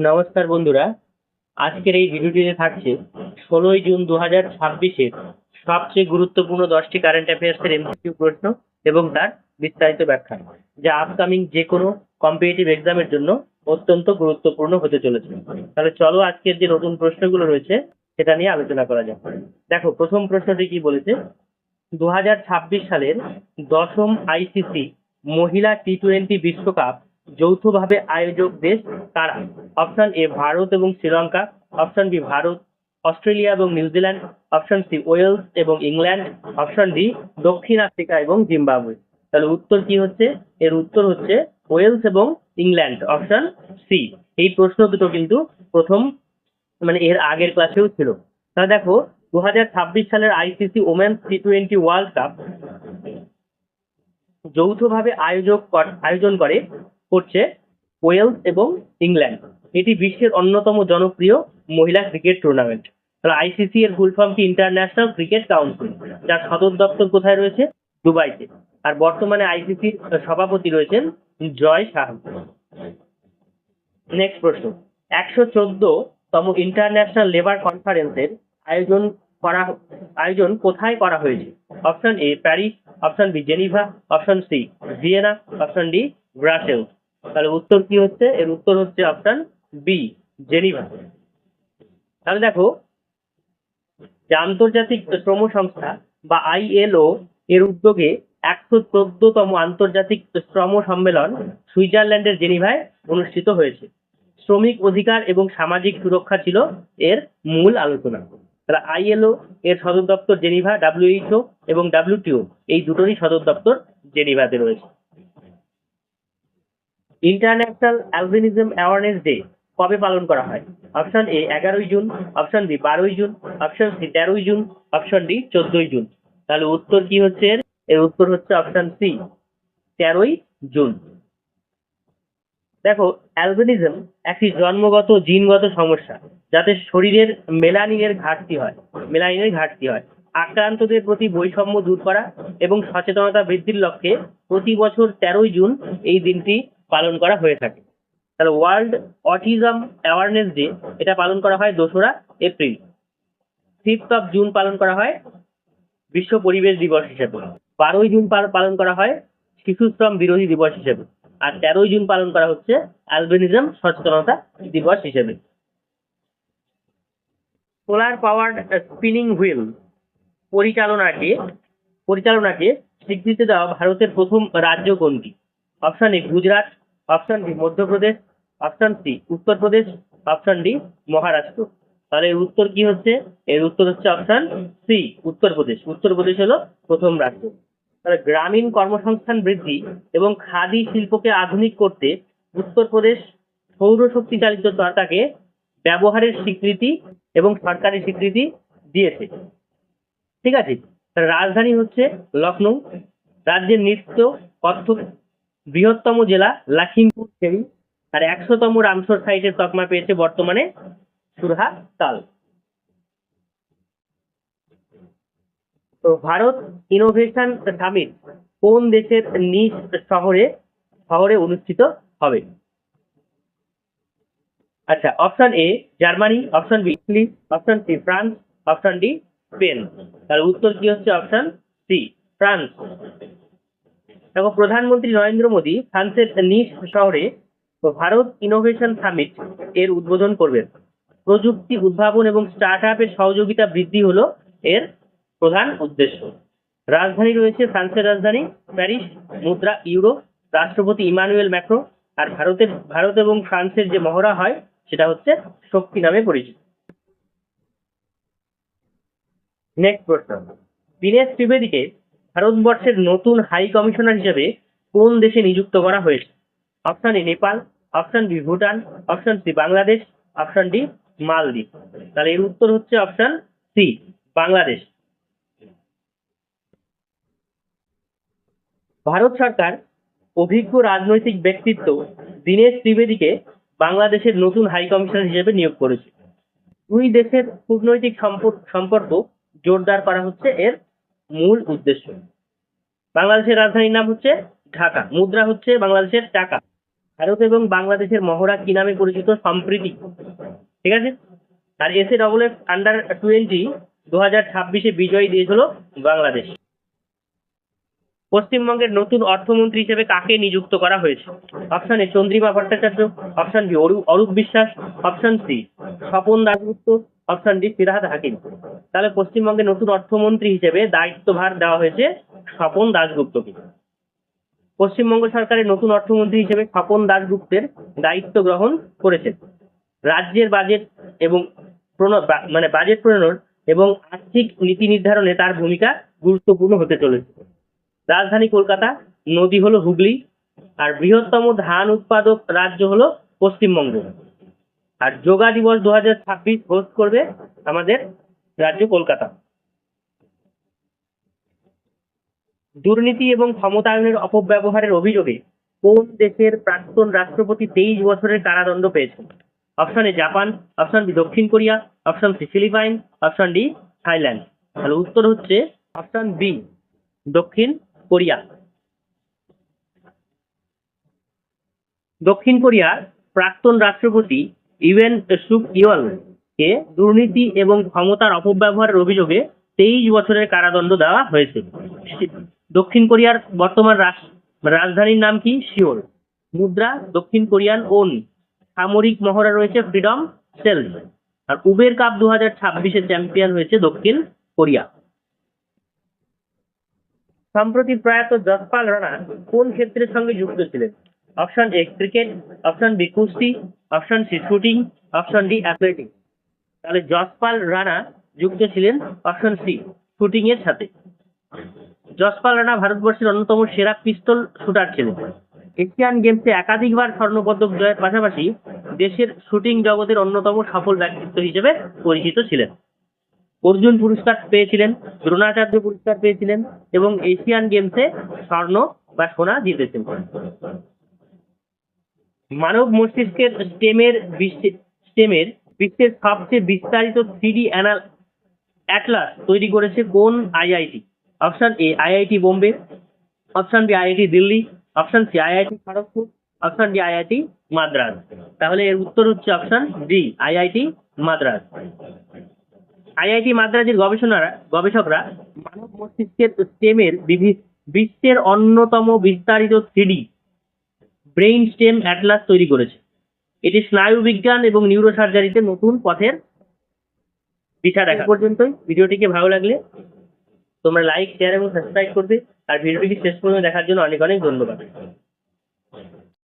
নমস্কার বন্ধুরা, আজকের এই ভিডিওটিতে থাকছে 16 জুন 2026-এর সবচেয়ে গুরুত্বপূর্ণ 10টি কারেন্ট অ্যাফেয়ার্সের এমসিকিউ প্রশ্ন এবং তার বিস্তারিত ব্যাখ্যা, যা আপকামিং যে কোনো কম্পিটিটিভ এক্সামের জন্য অত্যন্ত গুরুত্বপূর্ণ হতে চলেছে। তাহলে চলো আজকের যে নতুন প্রশ্নগুলো রয়েছে সেটা নিয়ে আলোচনা করা যাক। দেখো, প্রথম প্রশ্নটি কি বলেছে। 2026 সালের 10ম আইসিসি মহিলা টি-20 বিশ্বকাপ যৌথভাবে আয়োজক দেশ কারা? অপশন এ ভারত এবং Sri Lanka, option B Bharat, Australia এবং নিউজিল্যান্ড, অপশন সি ওয়েলস এবং ইংল্যান্ড, অপশন ডি দক্ষিণ আফ্রিকা এবং জিম্বাবুয়ে। তাহলে উত্তর কি হচ্ছে? এর উত্তর হচ্ছে ওয়েলস এবং ইংল্যান্ড, অপশন সি। এই প্রশ্ন দুটো কিন্তু প্রথম এর আগের ক্লাসেও ছিল। তাহলে দেখো, 2026 সালের আইসিসি ওমেন্স টি-20 ওয়ার্ল্ড কাপ যৌথভাবে আয়োজন করছে ওয়েলস এবং ইংল্যান্ড। এটি বিশ্বের অন্যতম জনপ্রিয় মহিলা ক্রিকেট টুর্নামেন্ট। তাহলে আইসিসি এর ফুল ফর্ম কি? ইন্টারন্যাশনাল ক্রিকেট কাউন্সিল, যার সদর দপ্তর কোথায় রয়েছে? দুবাইতে। আর বর্তমানে আইসিসির সভাপতি রয়েছেন জয় শাহ। নেক্সট প্রশ্ন, 114তম ইন্টারন্যাশনাল লেবার কনফারেন্সের আয়োজন কোথায় করা হয়েছে? Option A Paris, option B Geneva, option C Vienna, option D Brussels. তাহলে উত্তর কি হচ্ছে? এর উত্তর হচ্ছে অপশন বি জেনিভা। তাহলে দেখো, যে আন্তর্জাতিক শ্রম সংস্থা বা আইএলও এর উদ্যোগে 114তম আন্তর্জাতিক শ্রম সম্মেলন সুইজারল্যান্ডের জেনিভায় অনুষ্ঠিত হয়েছে। শ্রমিক অধিকার এবং সামাজিক সুরক্ষা ছিল এর মূল আলোচনা। তাহলে আইএলও এর সদর দপ্তর জেনিভা, ডাব্লিউএইচও এবং ডাব্লিউটিও এই দুটোরই সদর দপ্তর জেনিভাতে রয়েছে। ইন্টারন্যাশনাল অ্যালবিনিজম অ্যাওয়ারনেস ডে কবে পালন করা হয়? অপশন এ 11ই জুন, অপশন বি 12ই জুন, অপশন সি 13ই জুন, অপশন ডি 14ই জুন। তাহলে উত্তর কি হচ্ছে? এর উত্তর হচ্ছে অপশন সি 13ই জুন। দেখো, অ্যালবিনিজম একটি জন্মগত জিনগত সমস্যা, যাতে শরীরের মেলানিনের ঘাটতি হয়। আক্রান্তদের প্রতি বৈষম্য দূর করা এবং সচেতনতা বৃদ্ধির লক্ষ্যে প্রতি বছর 13ই জুন এই দিনটি পালন করা হয়ে থাকে। তাহলে ওয়ার্ল্ড অটিজম অ্যাওয়ারনেস ডে এটা পালন করা হয় 2রা এপ্রিল। 5th of June পালন করা হয় বিশ্ব পরিবেশ দিবস হিসেবে। 12ই জুন পালন করা হয় শিশু শ্রম বিরোধী দিবস হিসেবে। আর 13ই জুন পালন করা হচ্ছে অ্যালবিনিজম সচেতনতা দিবস হিসেবে। সোলার পাওয়ার্ড স্পিনিং হুইল পরিচালনাকে স্বীকৃতি দেওয়া ভারতের প্রথম রাজ্য কোনটি? Option A Gujarat, option B Madhya Pradesh, option C Uttar Pradesh, option D Maharashtra. তাহলে এর উত্তর কি হচ্ছে? এর উত্তর হচ্ছে অপশন সি উত্তরপ্রদেশ। উত্তরপ্রদেশ হলো প্রথম রাজ্য। তাহলে গ্রামীণ কর্মসংস্থান বৃদ্ধি এবং খাদি শিল্পকে আধুনিক করতে উত্তরপ্রদেশ সৌরশক্তি চালিত চরকাকে ব্যবহারের স্বীকৃতি এবং সরকারি স্বীকৃতি দিয়েছে। ঠিক আছে। রাজধানী হচ্ছে লখনৌ। রাজ্যের নৃত্য কত্থক। বৃহত্তম জেলা লখিমপুর খেরি। আর 100তম রামসর সাইটের তকমা পেয়েছে বর্তমানে সুরহাতাল। তো ভারত ইনোভেশন সামিট কোন দেশের নিজ শহরে অনুষ্ঠিত হবে? আচ্ছা, option A Germany, option B Italy, option C France, option D Spain. তার উত্তর কি হচ্ছে? Option C France. দেখো, প্রধানমন্ত্রী নরেন্দ্র মোদী ফ্রান্সের নিস শহরে ভারত ইনোভেশন সামিট এর উদ্বোধন করবেন। প্রযুক্তি উদ্ভাবন এবং স্টার্ট আপের সহযোগিতা বৃদ্ধি হলো এর প্রধান উদ্দেশ্য। রাজধানী রয়েছে ফ্রান্সের রাজধানী প্যারিস, মুদ্রা ইউরো, রাষ্ট্রপতি ইমানুয়েল ম্যাক্রো। আর ভারত এবং ফ্রান্সের যে মহড়া হয় সেটা হচ্ছে শক্তি নামে পরিচিত। নেক্সট প্রশ্ন, দীনেশ ত্রিবেদীকে ভারতবর্ষের নতুন হাই কমিশনার হিসেবে কোন দেশে নিযুক্ত করা হয়েছে? Option A Nepal, option B Bhutan, option C Bangladesh, option D মালদ্বীপ। তাহলে এর উত্তর হচ্ছে অপশন সি বাংলাদেশ। ভারত সরকার অভিজ্ঞ রাজনৈতিক ব্যক্তিত্ব দীনেশ ত্রিবেদীকে বাংলাদেশের নতুন হাই কমিশনার হিসেবে নিয়োগ করেছে। দুই দেশের কূটনৈতিক সম্পর্ক জোরদার করা হচ্ছে এর মূল উদ্দেশ্য। বাংলাদেশের রাজধানীর নাম হচ্ছে ঢাকা, মুদ্রা হচ্ছে বাংলাদেশের টাকা। ভারত এবং বাংলাদেশের মহড়া কি নামে পরিচিত? সম্প্রীতি। ঠিক আছে। আর SAFF আন্ডার 20 2026 বিজয়ী দেশ হলো বাংলাদেশ। পশ্চিমবঙ্গের নতুন অর্থমন্ত্রী হিসেবে কাকে নিযুক্ত করা হয়েছে? Option A Chandrima Bhattacharya, option B Arup Biswas, option C Swapan Dasgupta, option D Firhad Hakim. তাহলে পশ্চিমবঙ্গের নতুন অর্থমন্ত্রী হিসেবে দায়িত্বভার দেওয়া হয়েছে স্বপন দাশগুপ্তকে। পশ্চিমবঙ্গ সরকারের নতুন অর্থমন্ত্রী হিসেবে স্বপন দাশগুপ্তের দায়িত্ব গ্রহণ করেছেন। রাজ্যের বাজেট এবং বাজেট প্রণয়ন এবং আর্থিক নীতি নির্ধারণে তার ভূমিকা গুরুত্বপূর্ণ হতে চলেছে। রাজধানী কলকাতা, নদী হলো হুগলি, আর বৃহত্তম ধান উৎপাদক রাজ্য হলো পশ্চিমবঙ্গ। আর যোগা দিবস 2026 হোস্ট করবে আমাদের রাজ্য কলকাতা। দুর্নীতি এবং ক্ষমতায়নের অপব্যবহারের অভিযোগে কোন দেশের প্রাক্তন রাষ্ট্রপতি 23 বছরের কারাদণ্ড পেয়েছেন? Option A Japan, option B দক্ষিণ Korea, option C Philippines, option D Thailand. তাহলে উত্তর হচ্ছে অপশন বি দক্ষিণ কোরিয়া। দক্ষিণ কোরিয়ার প্রাক্তন রাষ্ট্রপতি ইউন সুক ইয়ল কে দুর্নীতি এবং ক্ষমতার অপব্যবহারের অভিযোগে 23 বছরের কারাদণ্ড দেওয়া হয়েছে। দক্ষিণ কোরিয়ার বর্তমান রাজধানীর নাম কি? সিওল। মুদ্রা দক্ষিণ কোরিয়ান ওন। সামরিক মহড়া রয়েছে ফ্রিডম সেলস। আর উবের কাপ 2026 চ্যাম্পিয়ন হয়েছে দক্ষিণ কোরিয়া। সম্প্রতি প্রয়াত যশপাল রাণা কোন ক্ষেত্রের সঙ্গে যুক্ত ছিলেন? Option A cricket, option B কুস্তি, option C shooting, option D athletics. তাহলে যশপাল রাণা যুক্ত ছিলেন অপশন সি শুটিং এর সাথে। যশপাল রাণা ভারতবর্ষের অন্যতম সেরা পিস্তল শুটার ছিলেন। এশিয়ান গেমসে একাধিকবার স্বর্ণপদক জয়ের পাশাপাশি দেশের শুটিং জগতের অন্যতম সফল ব্যক্তিত্ব হিসেবে পরিচিত ছিলেন। অর্জুন পুরস্কার পেয়েছিলেন, দ্রোণাচার্য পুরস্কার পেয়েছিলেন এবং এশিয়ান গেমসে স্বর্ণ বা সোনা জিতেছেন। মানব মস্তিষ্কের স্টেমের বিশ্বের সবচেয়ে বিস্তারিত 3D অ্যাটলাস তৈরি করেছে কোন IIT? Option A IIT Bombay, option B IIT Delhi, option C IIT Kharagpur, option D IIT Madras. তাহলে এর উত্তর হচ্ছে option D IIT Madras. IIT মাদ্রাজের গবেষকরা মানব মস্তিষ্কের স্টেমের বিশ্বের অন্যতম বিস্তারিত 3D ব্রেইন স্টেম অ্যাটলাস তৈরি করেছে। এটি স্নায়ু বিজ্ঞান এবং নিউরোসার্জারিতে নতুন পথের দিশা দেখা। পর্যন্তই। ভিডিওটিকে ভালো লাগলে তোমরা লাইক, শেয়ার এবং সাবস্ক্রাইব করবে। আর ভিডিওটিকে শেষ পর্যন্ত দেখার জন্য অনেক অনেক ধন্যবাদ।